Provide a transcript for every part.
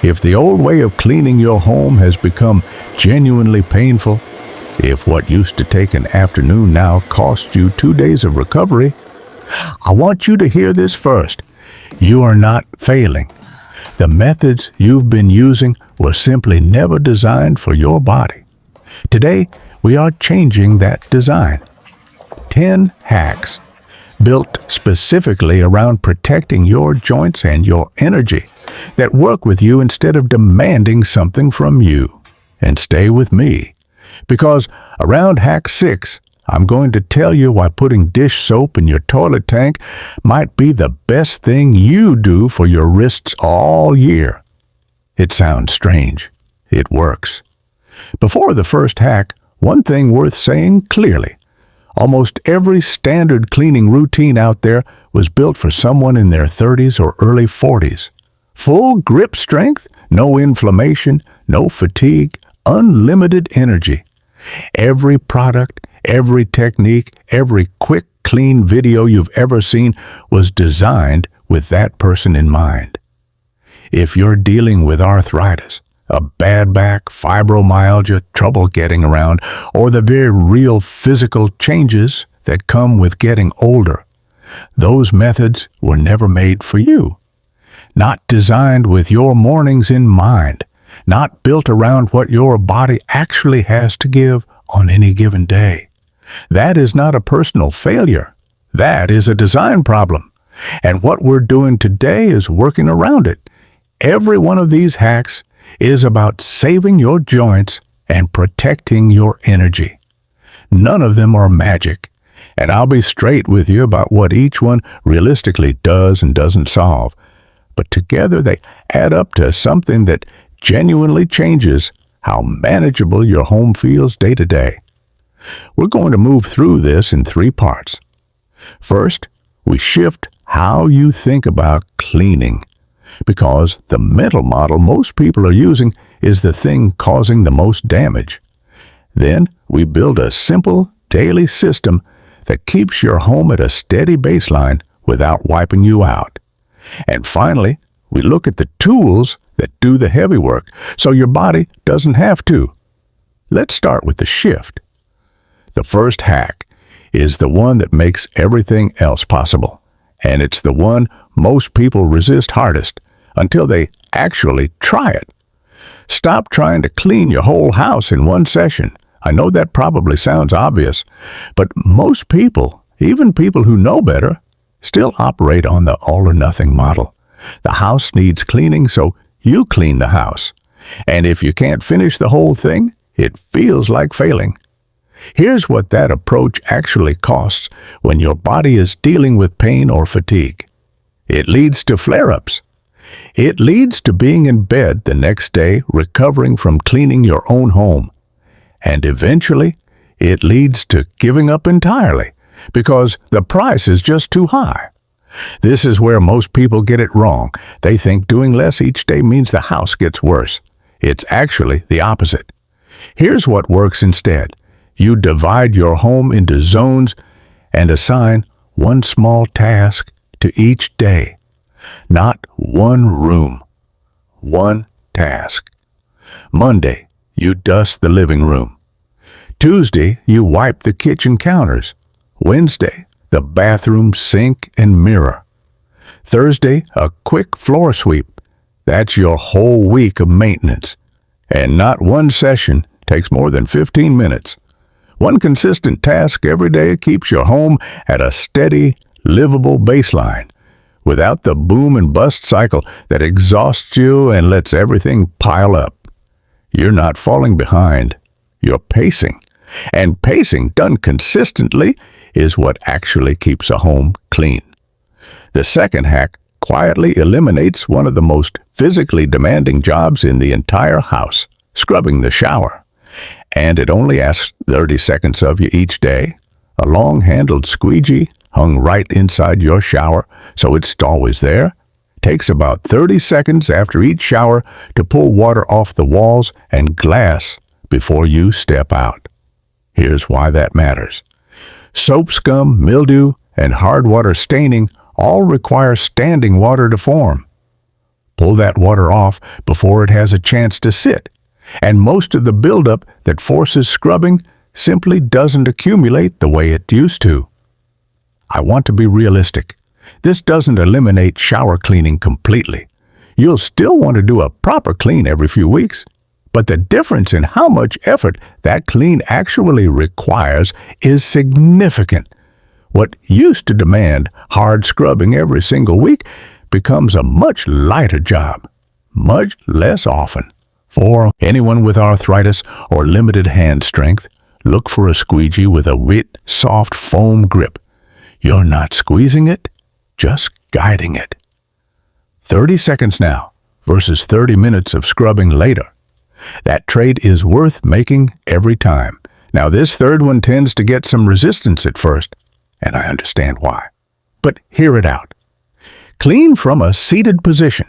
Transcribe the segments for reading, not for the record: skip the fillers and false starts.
If the old way of cleaning your home has become genuinely painful, if what used to take an afternoon now costs you 2 days of recovery, I want you to hear this first. You are not failing. The methods you've been using were simply never designed for your body. Today, we are changing that design. 10 hacks built specifically around protecting your joints and your energy that work with you instead of demanding something from you. And stay with me, because around hack 6, I'm going to tell you why putting dish soap in your toilet tank might be the best thing you do for your wrists all year. It sounds strange. It works. Before the first hack, one thing worth saying clearly. Almost every standard cleaning routine out there was built for someone in their 30s or early 40s. Full grip strength, no inflammation, no fatigue, unlimited energy. Every product, every technique, every quick, clean video you've ever seen was designed with that person in mind. If you're dealing with arthritis, a bad back, fibromyalgia, trouble getting around, or the very real physical changes that come with getting older, those methods were never made for you. Not designed with your mornings in mind, not built around what your body actually has to give on any given day. That is not a personal failure. That is a design problem. And what we're doing today is working around it. Every one of these hacks is about saving your joints and protecting your energy. None of them are magic, and I'll be straight with you about what each one realistically does and doesn't solve. But together they add up to something that genuinely changes how manageable your home feels day to day. We're going to move through this in 3 parts. First, we shift how you think about cleaning, because the mental model most people are using is the thing causing the most damage. Then we build a simple daily system that keeps your home at a steady baseline without wiping you out. And finally, we look at the tools that do the heavy work so your body doesn't have to. Let's start with the shift. The first hack is the one that makes everything else possible, and it's the one most people resist hardest until they actually try it. Stop trying to clean your whole house in one session. I know that probably sounds obvious, but most people, even people who know better, still operate on the all-or-nothing model. The house needs cleaning, so you clean the house. And if you can't finish the whole thing, it feels like failing. Here's what that approach actually costs when your body is dealing with pain or fatigue. It leads to flare-ups. It leads to being in bed the next day recovering from cleaning your own home. And eventually, it leads to giving up entirely because the price is just too high. This is where most people get it wrong. They think doing less each day means the house gets worse. It's actually the opposite. Here's what works instead. You divide your home into zones and assign one small task to each day. Not one room, one task. Monday, you dust the living room. Tuesday, you wipe the kitchen counters. Wednesday, the bathroom sink and mirror. Thursday, a quick floor sweep. That's your whole week of maintenance. And not one session takes more than 15 minutes. One consistent task every day keeps your home at a steady, livable baseline, without the boom and bust cycle that exhausts you and lets everything pile up. You're not falling behind. You're pacing. And pacing done consistently is what actually keeps a home clean. The second hack quietly eliminates one of the most physically demanding jobs in the entire house, scrubbing the shower. And it only asks 30 seconds of you each day. A long-handled squeegee hung right inside your shower, so it's always there. Takes about 30 seconds after each shower to pull water off the walls and glass before you step out. Here's why that matters. Soap scum, mildew, and hard water staining all require standing water to form. pull that water off before it has a chance to sit, and most of the buildup that forces scrubbing simply doesn't accumulate the way it used to. I want to be realistic. This doesn't eliminate shower cleaning completely. You'll still want to do a proper clean every few weeks, but the difference in how much effort that clean actually requires is significant. What used to demand hard scrubbing every single week becomes a much lighter job, much less often. For anyone with arthritis or limited hand strength, look for a squeegee with a wet, soft foam grip. You're not squeezing it, just guiding it. 30 seconds now versus 30 minutes of scrubbing later. That trade is worth making every time. Now this third one tends to get some resistance at first, and I understand why. But hear it out. Clean from a seated position.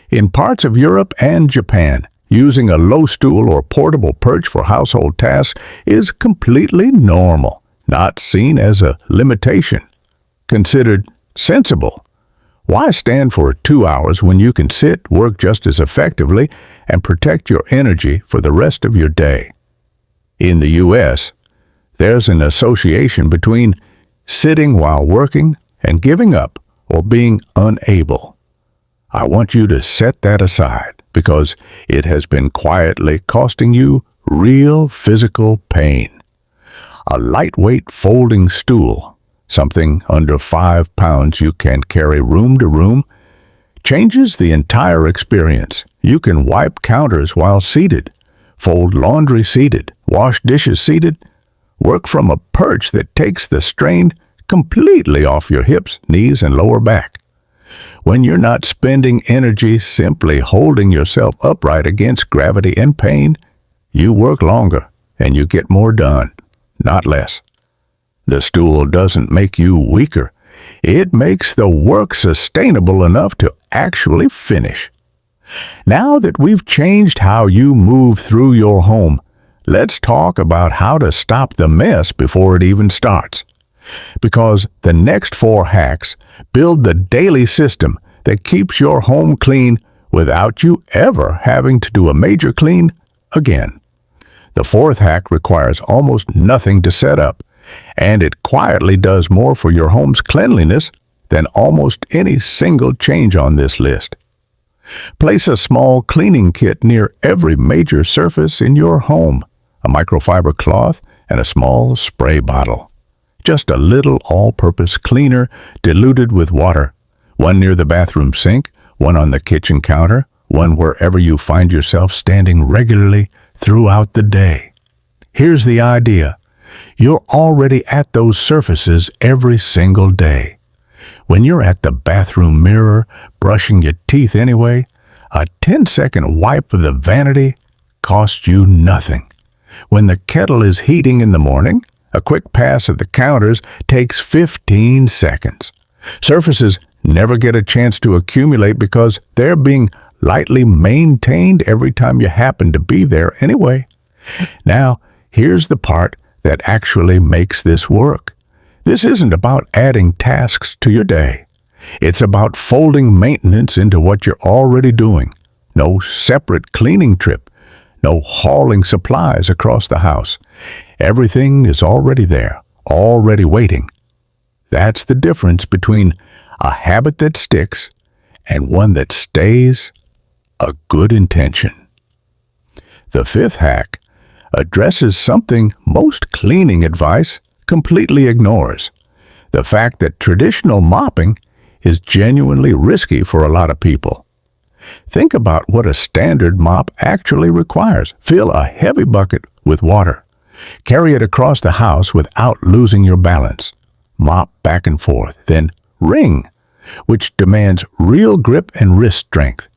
In parts of Europe and Japan, using a low stool or portable perch for household tasks is completely normal, not seen as a limitation, considered sensible. Why stand for 2 hours when you can sit, work just as effectively, and protect your energy for the rest of your day? In the U.S., there's an association between sitting while working and giving up or being unable. I want you to set that aside because it has been quietly costing you real physical pain. A lightweight folding stool, something under 5 pounds you can carry room to room, changes the entire experience. You can wipe counters while seated, fold laundry seated, wash dishes seated, work from a perch that takes the strain completely off your hips, knees, and lower back. When you're not spending energy simply holding yourself upright against gravity and pain, you work longer and you get more done, not less. The stool doesn't make you weaker. It makes the work sustainable enough to actually finish. Now that we've changed how you move through your home, let's talk about how to stop the mess before it even starts. Because the next 4 hacks build the daily system that keeps your home clean without you ever having to do a major clean again. The 4th hack requires almost nothing to set up, and it quietly does more for your home's cleanliness than almost any single change on this list. Place a small cleaning kit near every major surface in your home, a microfiber cloth and a small spray bottle. Just a little all-purpose cleaner diluted with water, one near the bathroom sink, one on the kitchen counter, one wherever you find yourself standing regularly throughout the day. Here's the idea. You're already at those surfaces every single day. When you're at the bathroom mirror, brushing your teeth anyway, a 10-second wipe of the vanity costs you nothing. When the kettle is heating in the morning, a quick pass of the counters takes 15 seconds. Surfaces never get a chance to accumulate because they're being lightly maintained every time you happen to be there anyway. Now, here's the part that actually makes this work. This isn't about adding tasks to your day. It's about folding maintenance into what you're already doing. No separate cleaning trip. No hauling supplies across the house. Everything is already there, already waiting. That's the difference between a habit that sticks and one that stays a good intention. The 5th hack addresses something most cleaning advice completely ignores: the fact that traditional mopping is genuinely risky for a lot of people. Think about what a standard mop actually requires. Fill a heavy bucket with water. Carry it across the house without losing your balance. Mop back and forth, then wring, which demands real grip and wrist strength.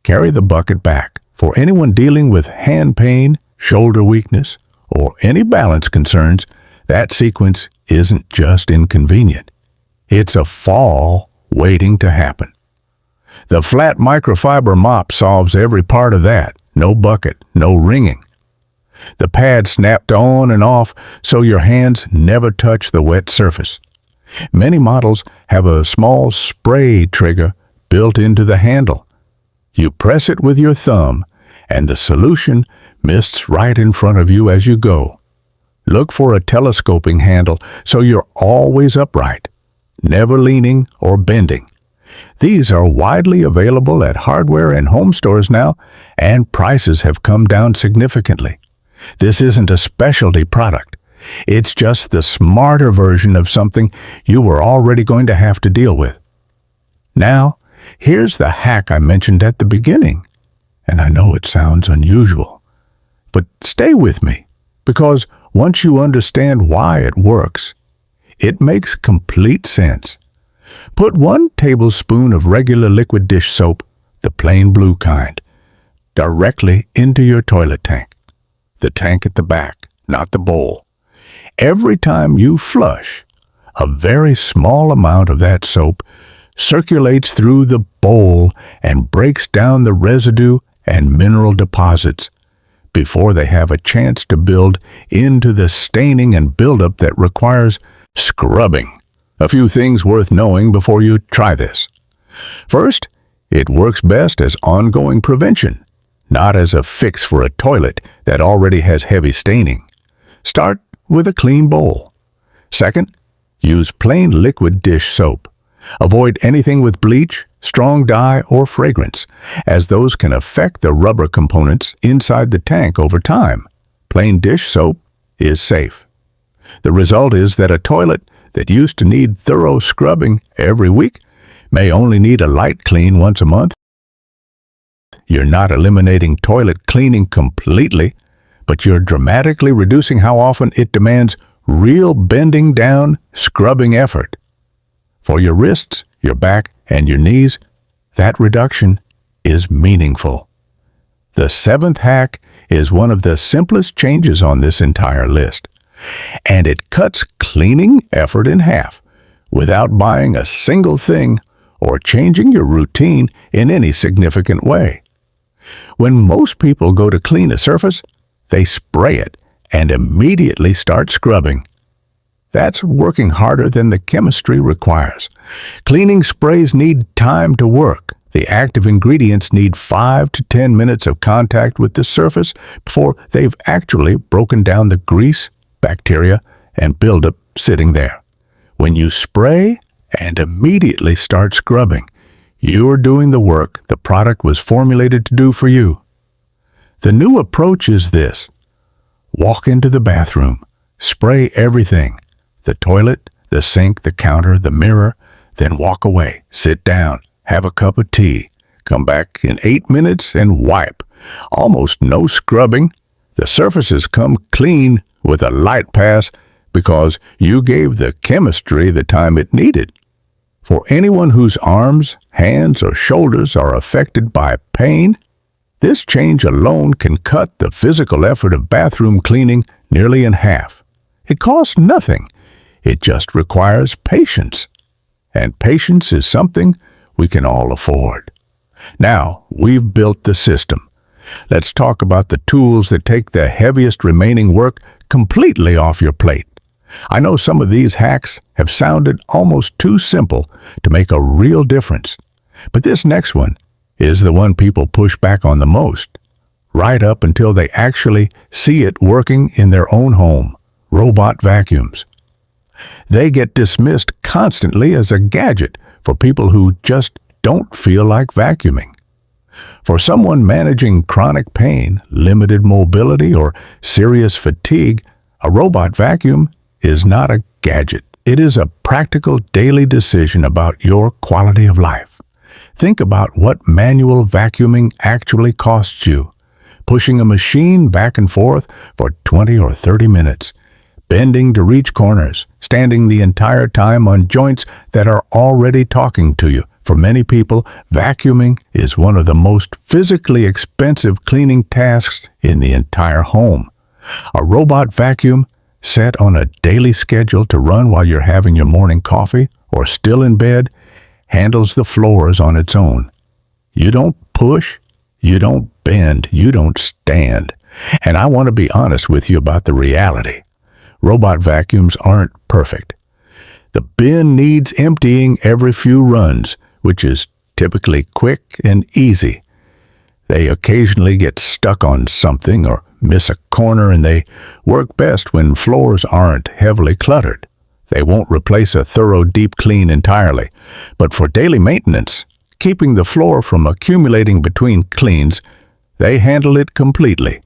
Carry the bucket back. For anyone dealing with hand pain, shoulder weakness, or any balance concerns, that sequence isn't just inconvenient. It's a fall waiting to happen. The flat microfiber mop solves every part of that. No bucket, no wringing. The pad snapped on and off so your hands never touch the wet surface. Many models have a small spray trigger built into the handle. You press it with your thumb, and the solution mists right in front of you as you go. Look for a telescoping handle so you're always upright, never leaning or bending. These are widely available at hardware and home stores now, and prices have come down significantly. This isn't a specialty product. It's just the smarter version of something you were already going to have to deal with. Now, here's the hack I mentioned at the beginning. And I know it sounds unusual, but stay with me, because once you understand why it works, it makes complete sense. Put 1 tablespoon of regular liquid dish soap, the plain blue kind, directly into your toilet tank. The tank at the back, not the bowl. Every time you flush, a very small amount of that soap circulates through the bowl and breaks down the residue and mineral deposits before they have a chance to build into the staining and buildup that requires scrubbing. A few things worth knowing before you try this. First, it works best as ongoing prevention, not as a fix for a toilet that already has heavy staining. Start with a clean bowl. Second, use plain liquid dish soap. Avoid anything with bleach, strong dye, or fragrance, as those can affect the rubber components inside the tank over time. Plain dish soap is safe. The result is that a toilet that used to need thorough scrubbing every week may only need a light clean once a month. You're not eliminating toilet cleaning completely, but you're dramatically reducing how often it demands real bending down, scrubbing effort. For your wrists, your back, and your knees, that reduction is meaningful. The 7th hack is one of the simplest changes on this entire list, and it cuts cleaning effort in half without buying a single thing or changing your routine in any significant way. When most people go to clean a surface, they spray it and immediately start scrubbing. That's working harder than the chemistry requires. Cleaning sprays need time to work. The active ingredients need 5 to 10 minutes of contact with the surface before they've actually broken down the grease, bacteria, and buildup sitting there. When you spray and immediately start scrubbing, you're doing the work the product was formulated to do for you. The new approach is this. Walk into the bathroom, spray everything, the toilet, the sink, the counter, the mirror, then walk away, sit down, have a cup of tea, come back in 8 minutes and wipe. Almost no scrubbing. The surfaces come clean with a light pass because you gave the chemistry the time it needed. For anyone whose arms, hands, or shoulders are affected by pain, this change alone can cut the physical effort of bathroom cleaning nearly in half. It costs nothing. It just requires patience. And patience is something we can all afford. Now, we've built the system. Let's talk about the tools that take the heaviest remaining work completely off your plate. I know some of these hacks have sounded almost too simple to make a real difference, but this next one is the one people push back on the most, right up until they actually see it working in their own home: robot vacuums. They get dismissed constantly as a gadget for people who just don't feel like vacuuming. For someone managing chronic pain, limited mobility, or serious fatigue, a robot vacuum is not a gadget. It is a practical daily decision about your quality of life. Think about what manual vacuuming actually costs you. Pushing a machine back and forth for 20 or 30 minutes, bending to reach corners, standing the entire time on joints that are already talking to you. For many people, vacuuming is one of the most physically expensive cleaning tasks in the entire home. A robot vacuum, set on a daily schedule to run while you're having your morning coffee or still in bed, handles the floors on its own. You don't push, you don't bend, you don't stand. And I want to be honest with you about the reality. Robot vacuums aren't perfect. The bin needs emptying every few runs, which is typically quick and easy. They occasionally get stuck on something or miss a corner, and they work best when floors aren't heavily cluttered. They won't replace a thorough deep clean entirely, but for daily maintenance, keeping the floor from accumulating between cleans, they handle it completely.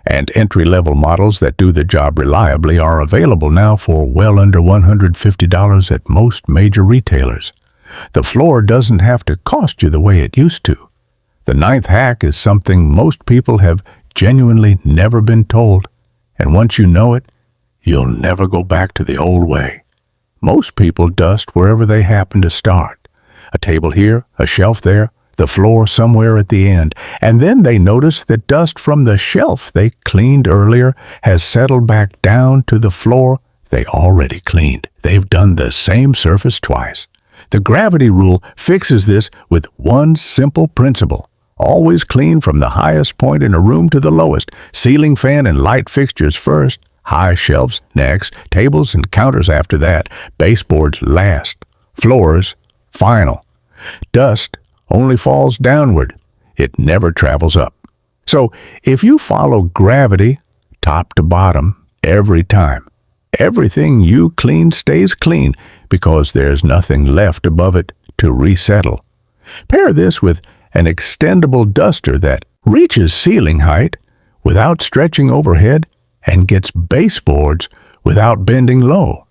And entry-level models that do the job reliably are available now for well under $150 at most major retailers. The floor doesn't have to cost you the way it used to. The ninth hack is something most people have genuinely never been told, and once you know it, you'll never go back to the old way. Most people dust wherever they happen to start. A table here, a shelf there, the floor somewhere at the end, and then they notice that dust from the shelf they cleaned earlier has settled back down to the floor they already cleaned. They've done the same surface twice. The gravity rule fixes this with one simple principle. Always clean from the highest point in a room to the lowest. Ceiling fan and light fixtures first, high shelves next, tables and counters after that, baseboards last, floors final. Dust only falls downward. It never travels up. So if you follow gravity top to bottom every time, everything you clean stays clean because there's nothing left above it to resettle. Pair this with an extendable duster that reaches ceiling height without stretching overhead and gets baseboards without bending low.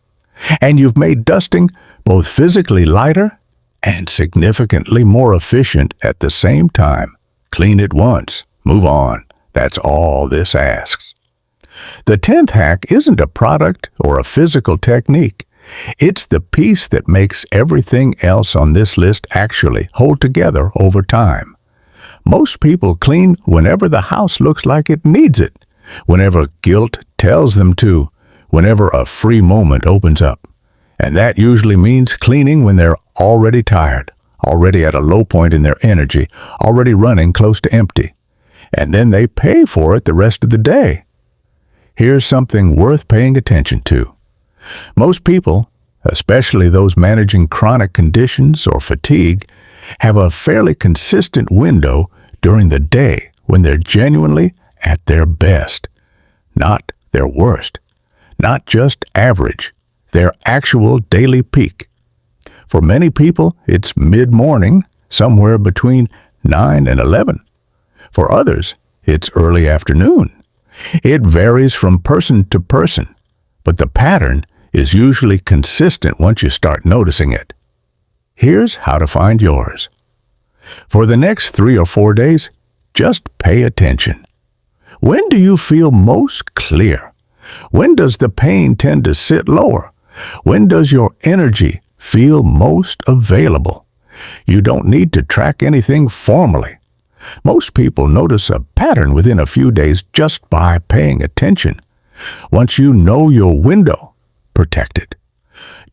And you've made dusting both physically lighter and significantly more efficient at the same time. Clean it once, move on. That's all this asks. The 10th hack isn't a product or a physical technique. It's the piece that makes everything else on this list actually hold together over time. Most people clean whenever the house looks like it needs it, whenever guilt tells them to, whenever a free moment opens up. And that usually means cleaning when they're already tired, already at a low point in their energy, already running close to empty. And then they pay for it the rest of the day. Here's something worth paying attention to. Most people, especially those managing chronic conditions or fatigue, have a fairly consistent window during the day when they're genuinely at their best, not their worst, not just average, their actual daily peak. For many people, it's mid-morning, somewhere between 9 and 11. For others, it's early afternoon. It varies from person to person, but the pattern is usually consistent once you start noticing it. Here's how to find yours. For the next 3 or 4 days, just pay attention. When do you feel most clear? When does the pain tend to sit lower? When does your energy feel most available? You don't need to track anything formally. Most people notice a pattern within a few days just by paying attention. Once you know your window, protect it.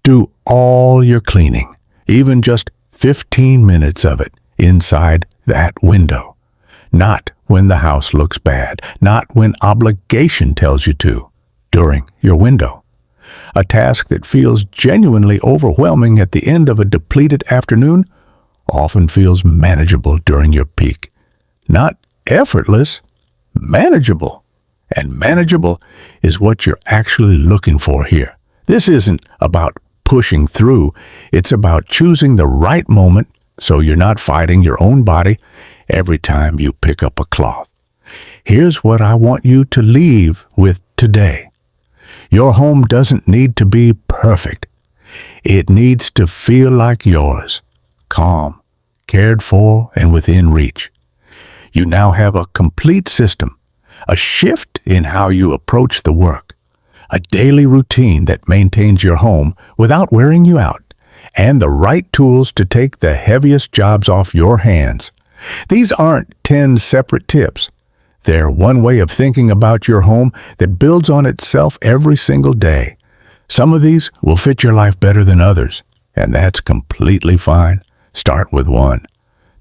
Do all your cleaning, even just 15 minutes of it, inside that window. Not when the house looks bad, not when obligation tells you to, during your window. A task that feels genuinely overwhelming at the end of a depleted afternoon often feels manageable during your peak. Not effortless, manageable. And manageable is what you're actually looking for here. This isn't about pushing through. It's about choosing the right moment so you're not fighting your own body every time you pick up a cloth. Here's what I want you to leave with today. Your home doesn't need to be perfect. It needs to feel like yours, calm, cared for, and within reach. You now have a complete system, a shift in how you approach the work, a daily routine that maintains your home without wearing you out, and the right tools to take the heaviest jobs off your hands. These aren't 10 separate tips. They're one way of thinking about your home that builds on itself every single day. Some of these will fit your life better than others, and that's completely fine. Start with one.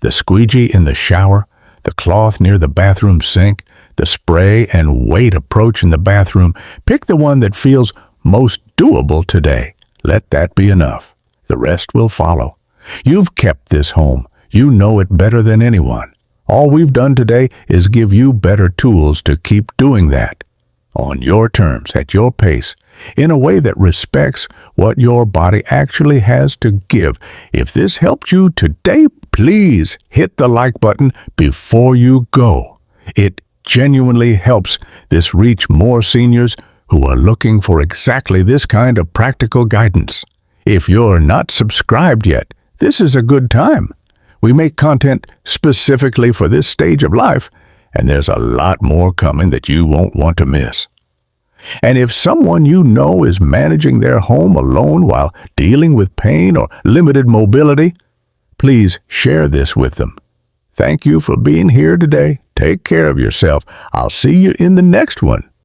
The squeegee in the shower, the cloth near the bathroom sink, the spray and weight approach in the bathroom. Pick the one that feels most doable today. Let that be enough. The rest will follow. You've kept this home. You know it better than anyone. All we've done today is give you better tools to keep doing that, on your terms, at your pace, in a way that respects what your body actually has to give. If this helped you today, please hit the like button before you go. It genuinely helps this reach more seniors who are looking for exactly this kind of practical guidance. If you're not subscribed yet, this is a good time. We make content specifically for this stage of life, and there's a lot more coming that you won't want to miss. And if someone you know is managing their home alone while dealing with pain or limited mobility, please share this with them. Thank you for being here today. Take care of yourself. I'll see you in the next one.